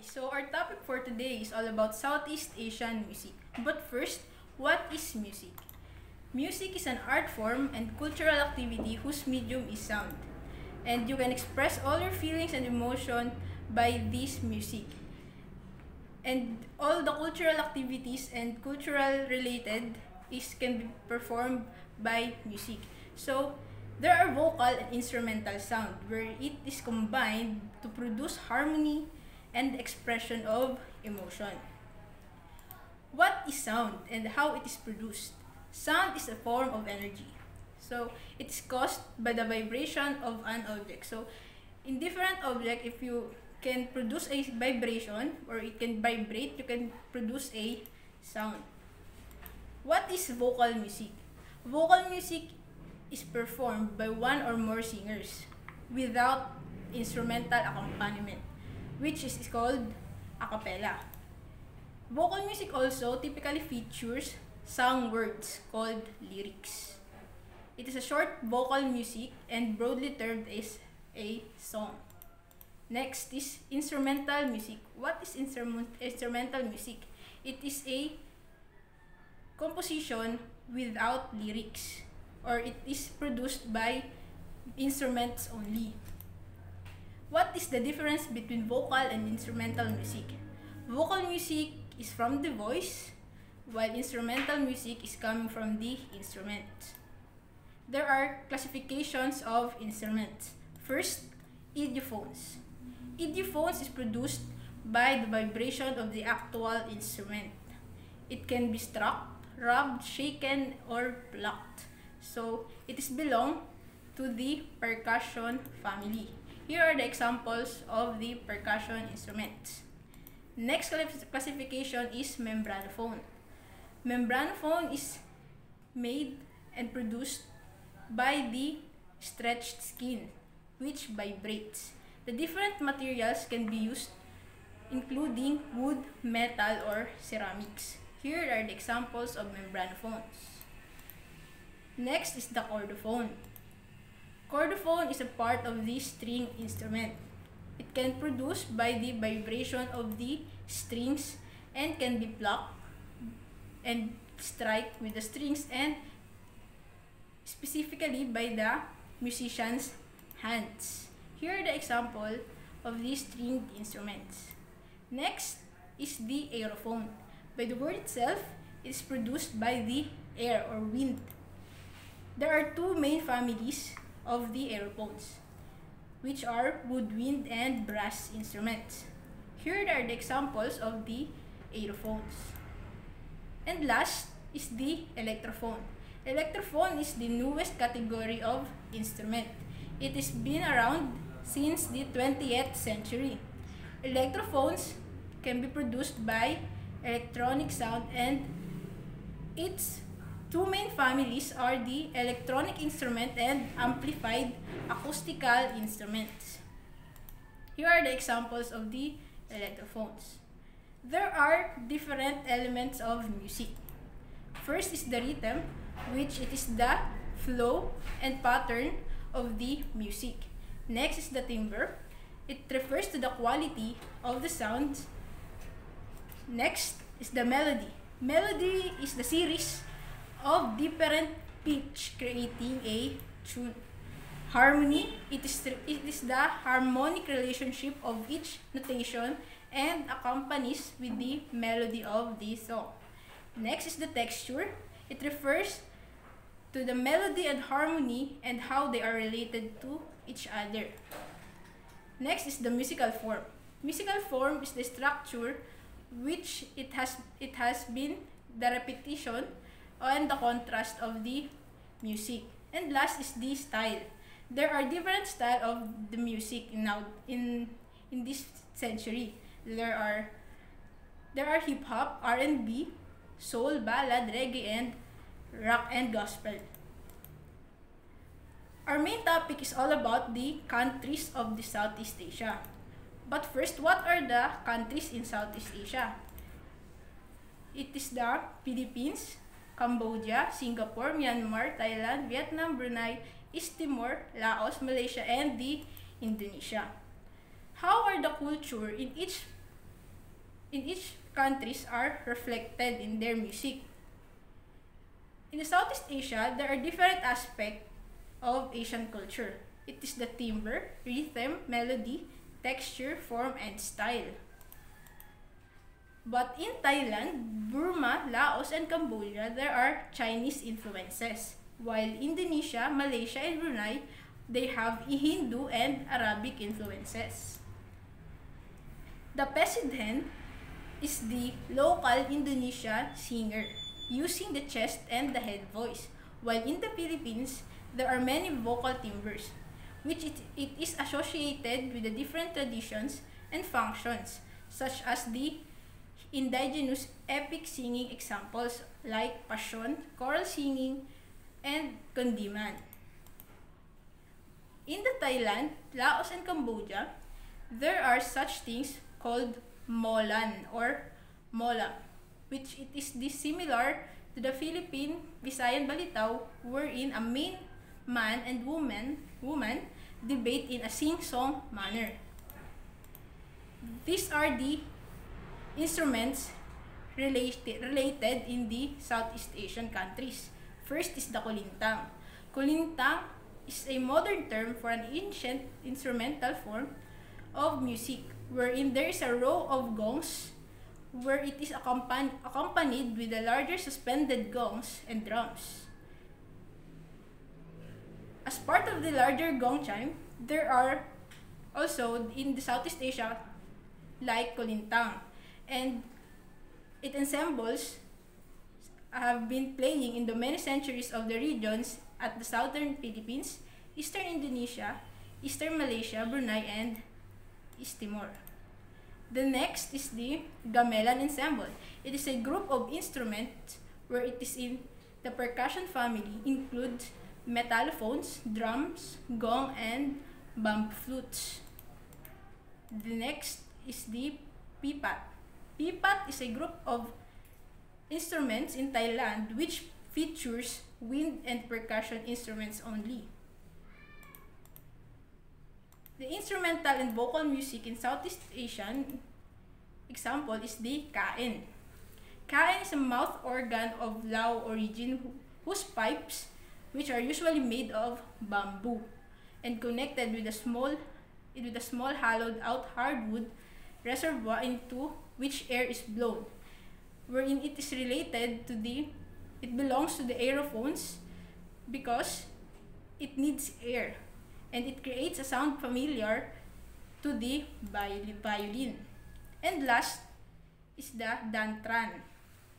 So our topic for today is all about Southeast Asian music. But first, what is music? Music is an art form and cultural activity whose medium is sound. And you can express all your feelings and emotion by this music. And all the cultural activities and cultural related is can be performed by music. So there are vocal and instrumental sound where it is combined to produce harmony and expression of emotion. What is sound and how it is produced? Sound is a form of energy. So it is caused by the vibration of an object. So in different object, if you can produce a vibration or it can vibrate, you can produce a sound. What is vocal music? Vocal music is performed by one or more singers without instrumental accompaniment, which is called a cappella. Vocal music also typically features sung words called lyrics. It is a short vocal music and broadly termed as a song. Next is instrumental music. What is instrumental music? It is a composition without lyrics, or it is produced by instruments only. What is the difference between vocal and instrumental music? Vocal music is from the voice, while instrumental music is coming from the instrument. There are classifications of instruments. First, idiophones. Idiophones is produced by the vibration of the actual instrument. It can be struck, rubbed, shaken, or plucked. So, it is belong to the percussion family. Here are the examples of the percussion instruments. Next classification is membranophone. Membranophone is made and produced by the stretched skin, which vibrates. The different materials can be used, including wood, metal, or ceramics. Here are the examples of membranophones. Next is the chordophone. Chordophone is a part of the string instrument. It can produce by the vibration of the strings and can be plucked and strike with the strings and specifically by the musician's hands. Here are the example of these stringed instruments. Next is the aerophone. By the word itself, it is produced by the air or wind. There are two main families of the aerophones, which are woodwind and brass instruments. Here are the examples of the aerophones. And last is the electrophone. Electrophone is the newest category of instrument. It has been around since the 20th century. Electrophones can be produced by electronic sound, and its two main families are the electronic instrument and amplified acoustical instruments. Here are the examples of the electrophones. There are different elements of music. First is the rhythm, which it is the flow and pattern of the music. Next is the timbre. It refers to the quality of the sound. Next is the melody. Melody is the series of different pitch creating a tune. Harmony, it is the harmonic relationship of each notation and accompanies with the melody of the song. Next is the texture. It refers to the melody and harmony and how they are related to each other. Next is the musical form. Musical form is the structure which it has been the repetition and the contrast of the music. And last is the style. There are different style of the music in this century. There are hip hop, R&B, soul, ballad, reggae, and rock and gospel. Our main topic is all about the countries of the Southeast Asia. But first, what are the countries in Southeast Asia? It is the Philippines, Cambodia, Singapore, Myanmar, Thailand, Vietnam, Brunei, East Timor, Laos, Malaysia, and the Indonesia. How are the culture in each in each countries are reflected in their music. In the Southeast Asia, there are different aspects of Asian culture. It is the timbre, rhythm, melody, texture, form, and style. But in Thailand, Burma, Laos, and Cambodia, there are Chinese influences. While Indonesia, Malaysia, and Brunei, they have Hindu and Arabic influences. The Pesidhen is the local Indonesia singer, using the chest and the head voice. While in the Philippines, there are many vocal timbres, which it is associated with the different traditions and functions, such as the indigenous epic singing examples like Passion, choral singing, and Kundiman. In the Thailand, Laos, and Cambodia, there are such things called Molan or Mola, which it is similar to the Philippine Visayan Balitao, wherein a main man and woman debate in a sing-song manner. These are the instruments related in the Southeast Asian countries. First is the kulintang. Kulintang is a modern term for an ancient instrumental form of music wherein there is a row of gongs where it is accompanied with the larger suspended gongs and drums. As part of the larger gong chime, there are also in the Southeast Asia like kulintang, and its ensembles have been playing in the many centuries of the regions at the southern Philippines, eastern Indonesia, eastern Malaysia, Brunei, and East Timor. The next is the gamelan ensemble. It is a group of instruments where it is in the percussion family, includes metallophones, drums, gong, and bamboo flutes. The next is the pipat. Pipat is a group of instruments in Thailand which features wind and percussion instruments only. The instrumental and vocal music in Southeast Asian example is the kain. Kain is a mouth organ of Lao origin whose pipes, which are usually made of bamboo and connected with a small hollowed out hardwood reservoir into which air is blown, wherein it is related to it belongs to the aerophones because it needs air and it creates a sound familiar to the violin. And last is the dantran.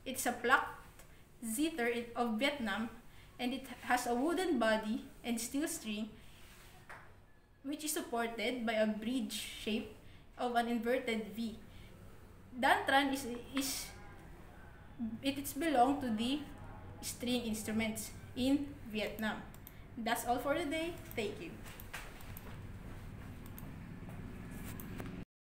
It's a plucked zither of Vietnam, and it has a wooden body and steel string which is supported by a bridge shape of an inverted V. Dantran it's belong to the string instruments in Vietnam. That's all for today. Thank you.